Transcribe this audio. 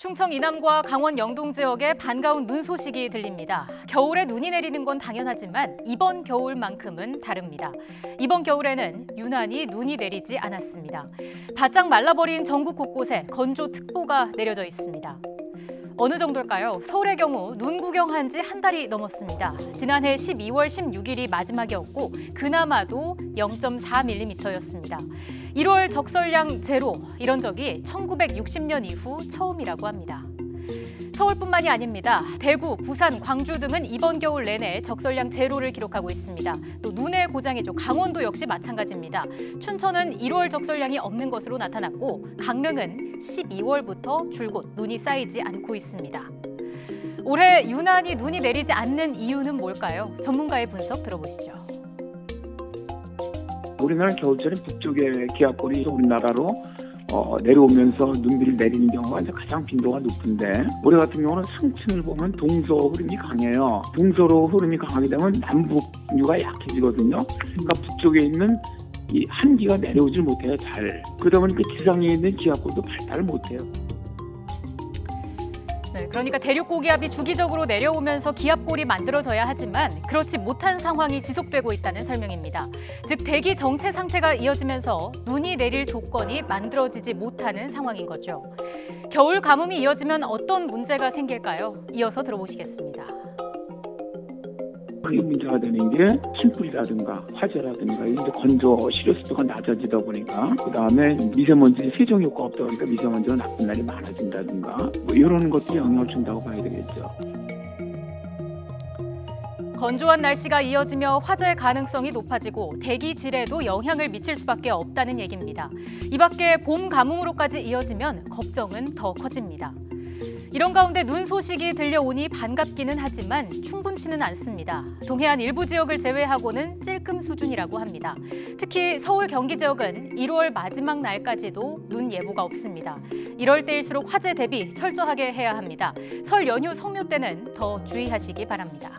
충청 이남과 강원 영동 지역에 반가운 눈 소식이 들립니다. 겨울에 눈이 내리는 건 당연하지만 이번 겨울만큼은 다릅니다. 이번 겨울에는 유난히 눈이 내리지 않았습니다. 바짝 말라버린 전국 곳곳에 건조특보가 내려져 있습니다. 어느 정도일까요? 서울의 경우 눈 구경한 지 한 달이 넘었습니다. 지난해 12월 16일이 마지막이었고 그나마도 0.4mm였습니다. 1월 적설량 제로, 이런 적이 1960년 이후 처음이라고 합니다. 서울뿐만이 아닙니다. 대구, 부산, 광주 등은 이번 겨울 내내 적설량 제로를 기록하고 있습니다. 또 눈의 고장이죠. 강원도 역시 마찬가지입니다. 춘천은 1월 적설량이 없는 것으로 나타났고 강릉은 12월부터 줄곧 눈이 쌓이지 않고 있습니다. 올해 유난히 눈이 내리지 않는 이유는 뭘까요? 전문가의 분석 들어보시죠. 우리나라 겨울철에 북쪽의 기압골이 우리나라로 내려오면서 눈비를 내리는 경우가 이제 가장 빈도가 높은데 올해 같은 경우는 상층을 보면 동서 흐름이 강해요. 동서로 흐름이 강하게 되면 남북류가 약해지거든요. 그러니까 북쪽에 있는 이 한기가 내려오질 못해요, 잘. 그러다 보니까 지상에 있는 기압골도 발달을 못해요. 네, 그러니까 대륙 고기압이 주기적으로 내려오면서 기압골이 만들어져야 하지만 그렇지 못한 상황이 지속되고 있다는 설명입니다. 즉 대기 정체 상태가 이어지면서 눈이 내릴 조건이 만들어지지 못하는 상황인 거죠. 겨울 가뭄이 이어지면 어떤 문제가 생길까요? 이어서 들어보시겠습니다. 그게 문제가 되는 게 침풀이라든가 화재라든가 이제 건조 실효수도가 낮아지다 보니까 그다음에 미세먼지 세정 효과가 없다 보니까 미세먼지가 나쁜 날이 많아진다든가 뭐 이런 것도 영향을 준다고 봐야 되겠죠. 건조한 날씨가 이어지며 화재 가능성이 높아지고 대기 질에도 영향을 미칠 수밖에 없다는 얘기입니다. 이 밖에 봄 가뭄으로까지 이어지면 걱정은 더 커집니다. 이런 가운데 눈 소식이 들려오니 반갑기는 하지만 충분치는 않습니다. 동해안 일부 지역을 제외하고는 찔끔 수준이라고 합니다. 특히 서울, 경기 지역은 1월 마지막 날까지도 눈 예보가 없습니다. 이럴 때일수록 화재 대비 철저하게 해야 합니다. 설 연휴 성묘 때는 더 주의하시기 바랍니다.